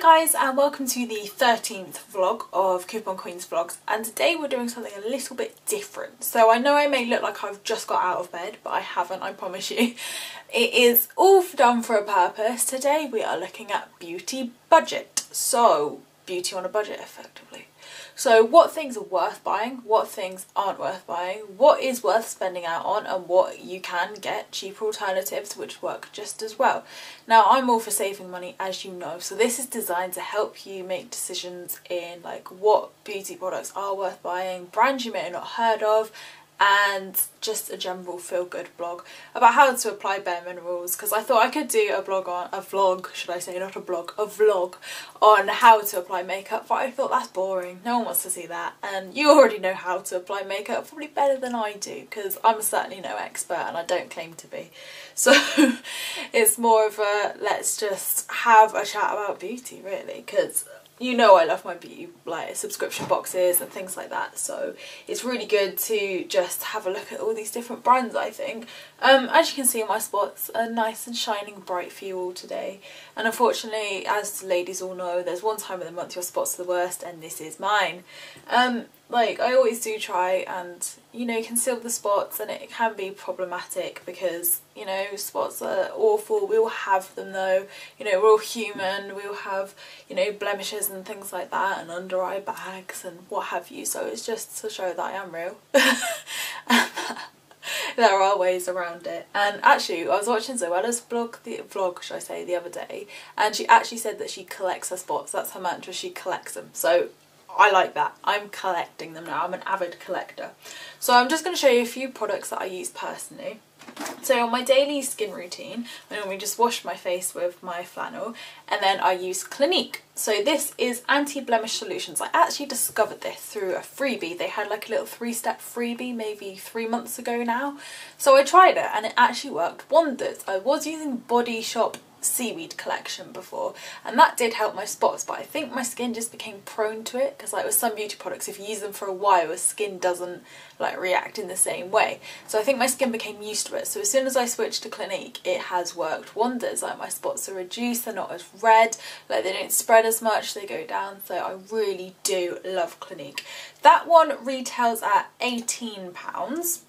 guys, and welcome to the 13th vlog of Coupon Queens vlogs, and today we're doing something a little bit different. So I know I may look like I've just got out of bed, but I haven't, I promise you. It is all done for a purpose. Today we are looking at beauty budget. So beauty on a budget effectively. So what things are worth buying, what things aren't worth buying, what is worth spending out on, and what you can get cheaper alternatives which work just as well. Now I'm all for saving money, as you know, so this is designed to help you make decisions in like what beauty products are worth buying, brands you may have not heard of, and just a general feel-good blog about how to apply bare minerals, because I thought I could do a vlog, should I say, not a blog, a vlog on how to apply makeup, but I thought that's boring, no one wants to see that, and you already know how to apply makeup probably better than I do, because I'm certainly no expert and I don't claim to be. So it's more of a let's just have a chat about beauty really, because you know I love my beauty like subscription boxes and things like that, so it's really good to just have a look at all these different brands, I think. As you can see, my spots are nice and shining bright for you all today, and unfortunately, as ladies all know, there's one time of the month your spots are the worst, and this is mine. Like I always do try and, you know, conceal the spots, and it can be problematic because, you know, spots are awful. We all have them though, you know, we're all human, we all have, you know, blemishes and things like that, and under eye bags and what have you, so it's just to show that I am real. There are ways around it. And actually I was watching Zoella's vlog should I say, the other day, and she actually said that she collects her spots. That's her mantra, she collects them. So I like that. I'm collecting them now. I'm an avid collector. So I'm just going to show you a few products that I use personally. So on my daily skin routine, I normally just wash my face with my flannel, and then I use Clinique. So this is anti-blemish solutions. I actually discovered this through a freebie. They had like a little 3-step freebie maybe 3 months ago now. So I tried it and it actually worked wonders. I was using Body Shop seaweed collection before, and that did help my spots, but I think my skin just became prone to it, because like with some beauty products, if you use them for a while, your skin doesn't like react in the same way. So I think my skin became used to it. So as soon as I switched to Clinique, it has worked wonders. Like my spots are reduced, they're not as red, like they don't spread as much, they go down. So I really do love Clinique. That one retails at £18,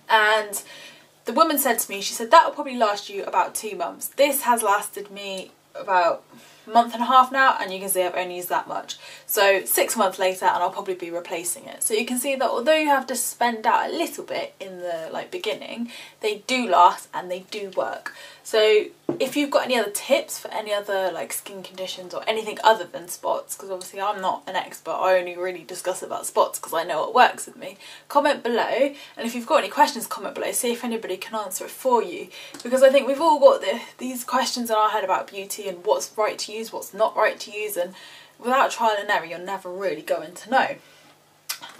and the woman said to me, she said that will probably last you about 2 months. This has lasted me about a month and a half now, and you can see I've only used that much. So 6 months later and I'll probably be replacing it. So you can see that although you have to spend out a little bit in the like beginning, they do last and they do work. So if you've got any other tips for any other like skin conditions or anything other than spots, because obviously I'm not an expert, I only really discuss about spots because I know what works with me, comment below. And if you've got any questions, comment below, see if anybody can answer it for you, because I think we've all got these questions in our head about beauty and what's right to use, what's not right to use, and without trial and error you're never really going to know.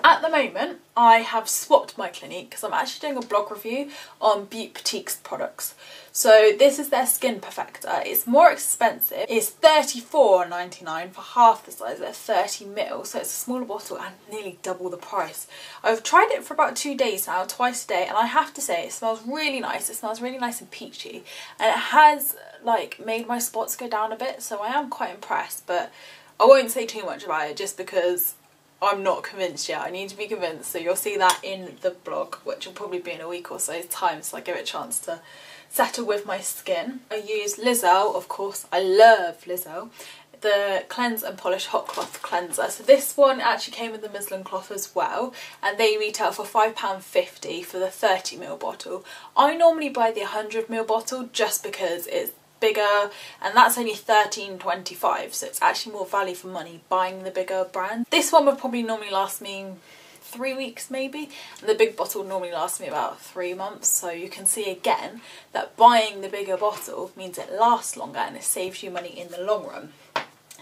At the moment I have swapped my Clinique because I'm actually doing a blog review on Beauty Boutique's products. So this is their Skin Perfector. It's more expensive. It's $34.99 for half the size at 30ml, so it's a smaller bottle and nearly double the price. I've tried it for about 2 days now, twice a day, and I have to say it smells really nice. It smells really nice and peachy, and it has like made my spots go down a bit, so I am quite impressed, but I won't say too much about it just because I'm not convinced yet. I need to be convinced, so you'll see that in the blog, which will probably be in a week or so's time, so I give it a chance to settle with my skin. I use Lizelle, of course, I love Lizelle, the Cleanse and Polish Hot Cloth Cleanser. So this one actually came with the muslin cloth as well, and they retail for £5.50 for the 30ml bottle. I normally buy the 100ml bottle just because it's bigger, and that's only £13.25, so it's actually more value for money buying the bigger brand. This one would probably normally last me 3 weeks maybe, and the big bottle normally lasts me about 3 months, so you can see again that buying the bigger bottle means it lasts longer and it saves you money in the long run.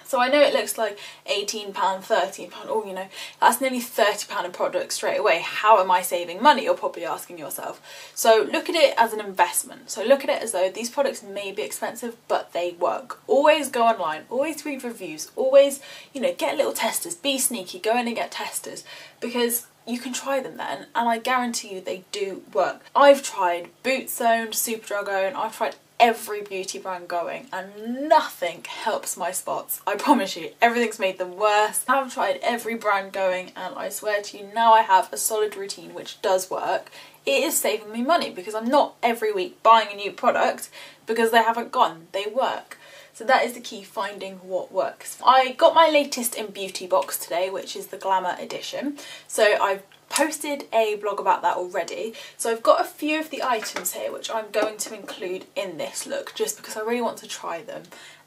So I know it looks like £18, £13, oh you know, that's nearly £30 in product straight away. How am I saving money, you're probably asking yourself. So look at it as an investment. So look at it as though these products may be expensive, but they work. Always go online, always read reviews, always, you know, get little testers, be sneaky, go in and get testers, because you can try them then, and I guarantee you they do work. I've tried Boot Zone, Superdrug Own, I've tried every beauty brand going and nothing helps my spots. I promise you, everything's made them worse. I've tried every brand going and I swear to you, now I have a solid routine which does work. It is saving me money because I'm not every week buying a new product because they haven't gone, they work. So that is the key, finding what works. I got my latest in beauty box today, which is the Glamour edition. So I've posted a blog about that already. So I've got a few of the items here which I'm going to include in this look just because I really want to try them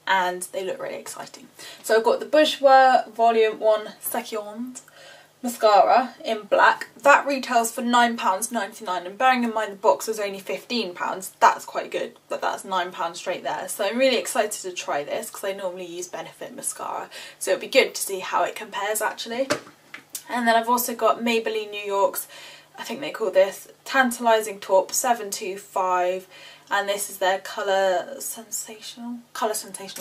and they look really exciting. So I've got the Bourjois Volume 1 Seconde mascara in black. That retails for £9.99 and bearing in mind the box was only £15, that's quite good, but that's £9 straight there. So I'm really excited to try this because I normally use Benefit mascara, so it'll be good to see how it compares actually. And then I've also got Maybelline New York's, I think they call this Tantalising Taupe 725, and this is their Colour Sensational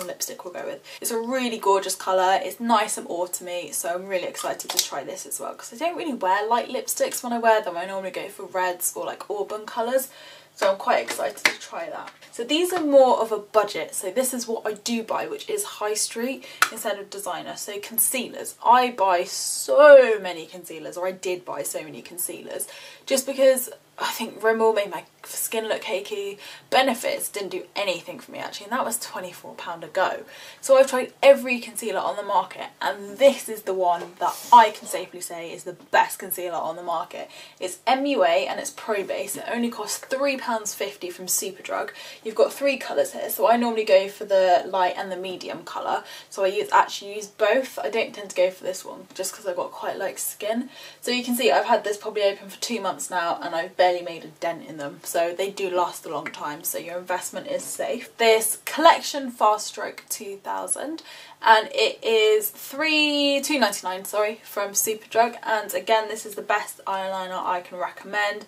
lipstick we'll go with. It's a really gorgeous colour, it's nice and autumny, so I'm really excited to try this as well because I don't really wear light lipsticks. When I wear them I normally go for reds or like auburn colours, so I'm quite excited to try that. So these are more of a budget, so this is what I do buy, which is high street instead of designer. So concealers, I buy so many concealers, or I did buy so many concealers, just because I think Rimmel made my skin look cakey. Benefits didn't do anything for me actually, and that was £24 a go. So I've tried every concealer on the market and this is the one that I can safely say is the best concealer on the market. It's MUA and it's Pro Base. It only costs £3.50 from Superdrug. You've got 3 colours here, so I normally go for the light and the medium colour. So I actually use both. I don't tend to go for this one just because I've got quite light skin. So you can see I've had this probably open for 2 months now and I've barely made a dent in them. So they do last a long time, so your investment is safe. This Collection Fast Stroke 2000 and it is £2.99 sorry, from Superdrug, and again this is the best eyeliner I can recommend.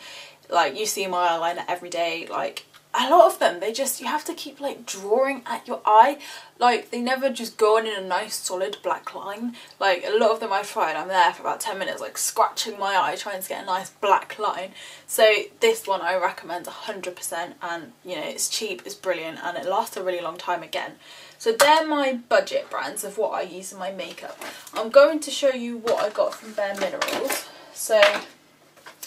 Like, you see my eyeliner every day, like a lot of them, you have to keep like drawing at your eye, like they never just go in a nice solid black line. Like a lot of them I've tried, I'm there for about 10 minutes like scratching my eye trying to get a nice black line. So this one I recommend 100%, and you know, it's cheap, it's brilliant, and it lasts a really long time again. So they're my budget brands of what I use in my makeup. I'm going to show you what I got from Bare Minerals. So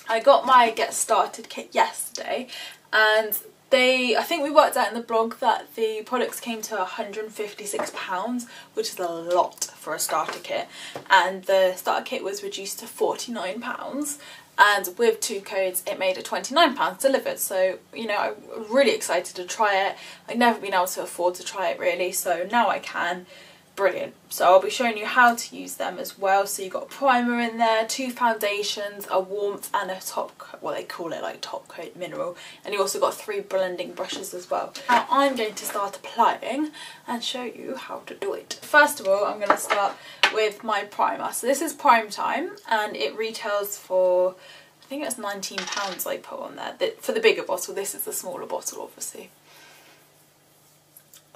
I got my Get Started kit yesterday, and I think we worked out in the blog that the products came to £156, which is a lot for a starter kit, and the starter kit was reduced to £49, and with 2 codes it made it £29 delivered. So you know, I'm really excited to try it. I've never been able to afford to try it really, so now I can. Brilliant. So I'll be showing you how to use them as well. So you've got a primer in there, 2 foundations, a warmth and a top coat, well they call it like top coat mineral, and you also got 3 blending brushes as well. Now I'm going to start applying and show you how to do it. First of all, I'm going to start with my primer. So this is Prime Time and it retails for, I think it's £19 I put on there. For the bigger bottle, this is the smaller bottle obviously.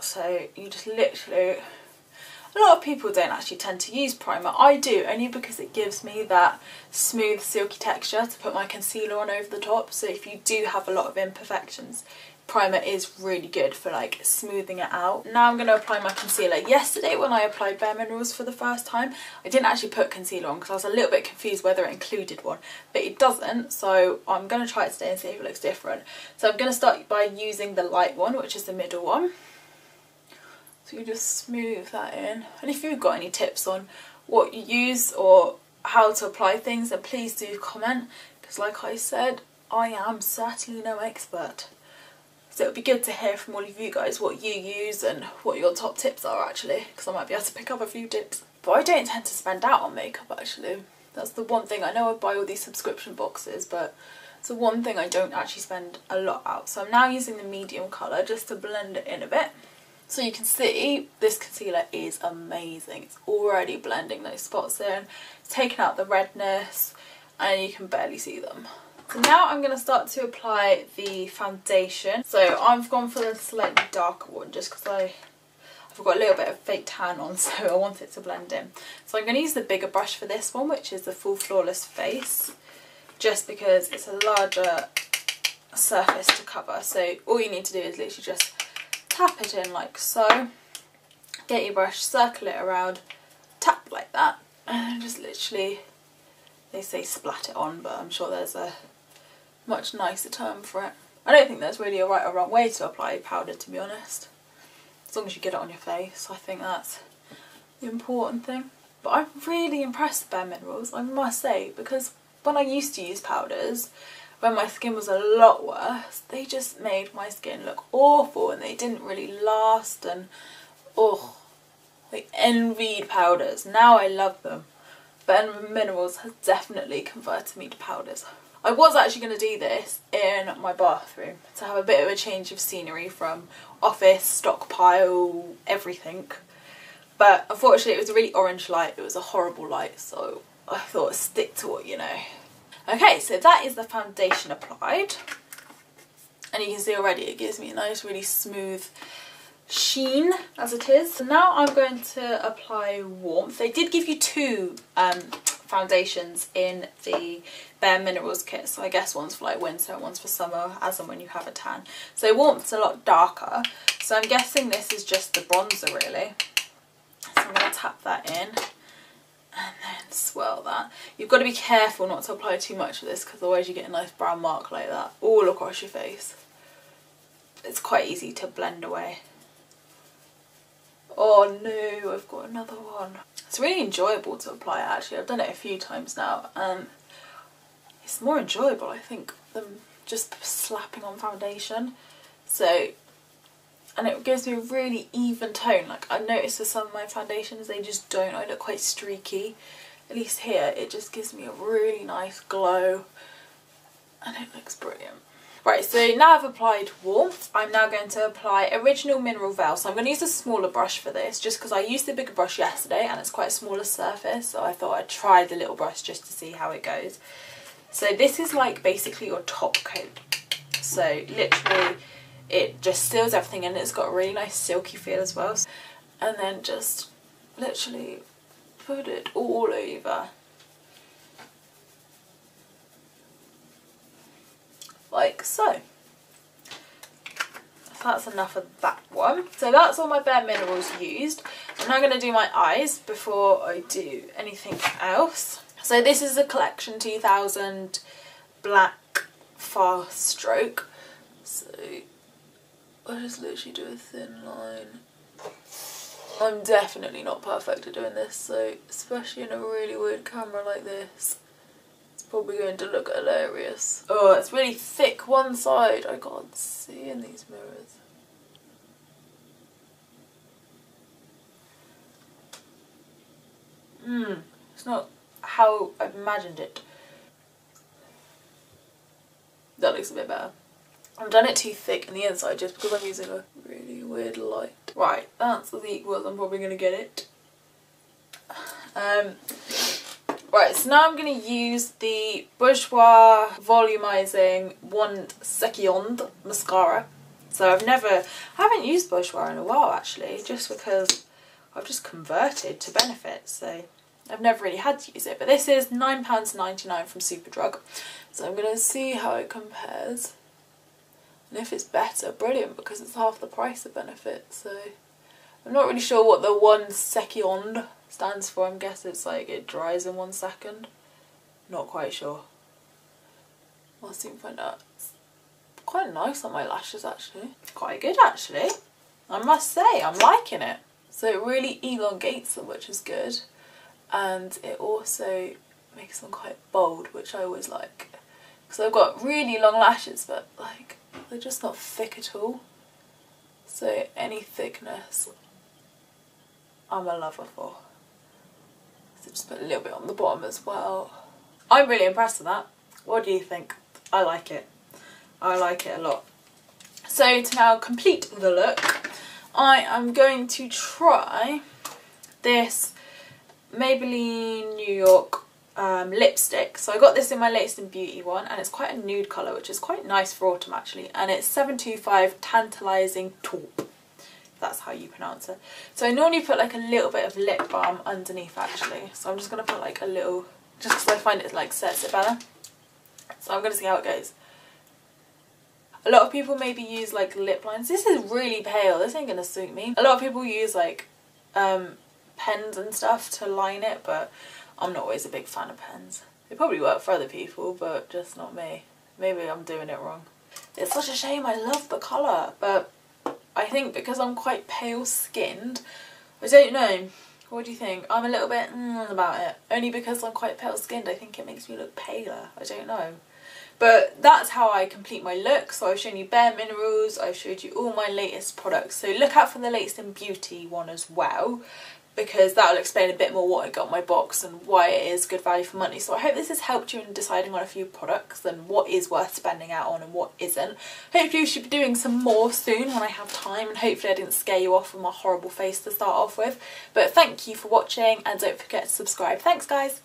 So you just literally, a lot of people don't actually tend to use primer. I do, only because it gives me that smooth silky texture to put my concealer on over the top. So if you do have a lot of imperfections, primer is really good for like smoothing it out. Now I'm going to apply my concealer. Yesterday when I applied Bare Minerals for the first time, I didn't actually put concealer on because I was a little bit confused whether it included one, but it doesn't, so I'm going to try it today and see if it looks different. So I'm going to start by using the light one, which is the middle one. So you just smooth that in, and if you've got any tips on what you use or how to apply things, then please do comment, because like I said, I am certainly no expert. So it would be good to hear from all of you guys what you use and what your top tips are actually, because I might be able to pick up a few tips. But I don't tend to spend out on makeup actually. That's the one thing. I know I buy all these subscription boxes, but it's the one thing I don't actually spend a lot out. So I'm now using the medium colour just to blend it in a bit. So you can see this concealer is amazing. It's already blending those spots in, it's taken out the redness, and you can barely see them. So now I'm going to start to apply the foundation. So I've gone for the slightly darker one just because I've got a little bit of fake tan on, so I want it to blend in. So I'm going to use the bigger brush for this one, which is the Full Flawless Face, just because it's a larger surface to cover. So all you need to do is literally just tap it in like so. Get your brush, circle it around, tap like that, and then just literally, they say splat it on, but I'm sure there's a much nicer term for it. I don't think there's really a right or wrong way to apply powder, to be honest. As long as you get it on your face, I think that's the important thing. But I'm really impressed with Bare Minerals, I must say, because when I used to use powders, when my skin was a lot worse, they just made my skin look awful and they didn't really last, and oh, I envied powders. Now I love them. Bare Minerals has definitely converted me to powders. I was actually going to do this in my bathroom to have a bit of a change of scenery from office, stockpile, everything. But unfortunately it was a really orange light, it was a horrible light, so I thought stick to what you know. Okay, so that is the foundation applied. And you can see already it gives me a nice really smooth sheen as it is. So now I'm going to apply warmth. They did give you two foundations in the Bare Minerals kit, so I guess one's for like winter and one's for summer, as and when you have a tan. So warmth's a lot darker, so I'm guessing this is just the bronzer really. So I'm going to tap that in and then swirl that. You've got to be careful not to apply too much of this, because otherwise you get a nice brown mark like that all across your face. It's quite easy to blend away. Oh no, I've got another one. It's really enjoyable to apply actually. I've done it a few times now and it's more enjoyable I think than just slapping on foundation. So, and it gives me a really even tone. Like I noticed with some of my foundations they just don't, I look quite streaky. At least here it just gives me a really nice glow and it looks brilliant. Right, so now I've applied warmth, I'm now going to apply Original Mineral Veil. So I'm going to use a smaller brush for this, just because I used the bigger brush yesterday and it's quite a smaller surface, so I thought I'd try the little brush just to see how it goes. So this is like basically your top coat. So literally it just seals everything and it's got a really nice silky feel as well. And then just literally put it all over. Like so. That's enough of that one. So that's all my Bare Minerals used. I'm now going to do my eyes before I do anything else. So this is a Collection 2000 black fast stroke. So I just literally do a thin line. I'm definitely not perfect at doing this, so especially in a really weird camera like this, probably going to look hilarious. Oh, it's really thick one side. I can't see in these mirrors. It's not how I've imagined it. That looks a bit better. I've done it too thick in the inside just because I'm using a really weird light. Right, that's as equal as I'm probably going to get it. Right, so now I'm going to use the Bourjois Volumizing Wand Seconde mascara. So I haven't used Bourjois in a while actually, just because I've just converted to Benefit, so I've never really had to use it. But this is £9.99 from Superdrug, so I'm going to see how it compares. And if it's better, brilliant, because it's half the price of Benefit, so I'm not really sure what the Wand Seconde stands for. I'm guessing it's like it dries in 1 second. Not quite sure. I'll soon find out. It's quite nice on my lashes actually. Quite good actually, I must say. I'm liking it. So it really elongates them, which is good, and it also makes them quite bold, which I always like. Because I've got really long lashes, but like they're just not thick at all. So any thickness I'm a lover for. So just put a little bit on the bottom as well. I'm really impressed with that. What do you think? I like it. I like it a lot. So to now complete the look, I am going to try this Maybelline New York lipstick. So I got this in my Latest in Beauty one, and it's quite a nude colour, which is quite nice for autumn actually, and it's 725 Tantalising Taupe. That's how you pronounce it. So I normally put like a little bit of lip balm underneath actually, so I'm just going to put like a little, just because I find it like sets it better. So I'm going to see how it goes. A lot of people maybe use like lip lines. This is really pale, this ain't gonna suit me. A lot of people use like pens and stuff to line it, but I'm not always a big fan of pens. They probably work for other people, but just not me. Maybe I'm doing it wrong. It's such a shame, I love the colour, but I think because I'm quite pale skinned, I don't know. What do you think? I'm a little bit about it. Only because I'm quite pale skinned, I think it makes me look paler. I don't know. But that's how I complete my look. So I've shown you Bare Minerals, I've showed you all my latest products. So look out for the latest in beauty one as well, because that'll explain a bit more what I got in my box and why it is good value for money. So I hope this has helped you in deciding on a few products and what is worth spending out on and what isn't. Hopefully we should be doing some more soon when I have time, and hopefully I didn't scare you off with my horrible face to start off with. But thank you for watching, and don't forget to subscribe. Thanks guys!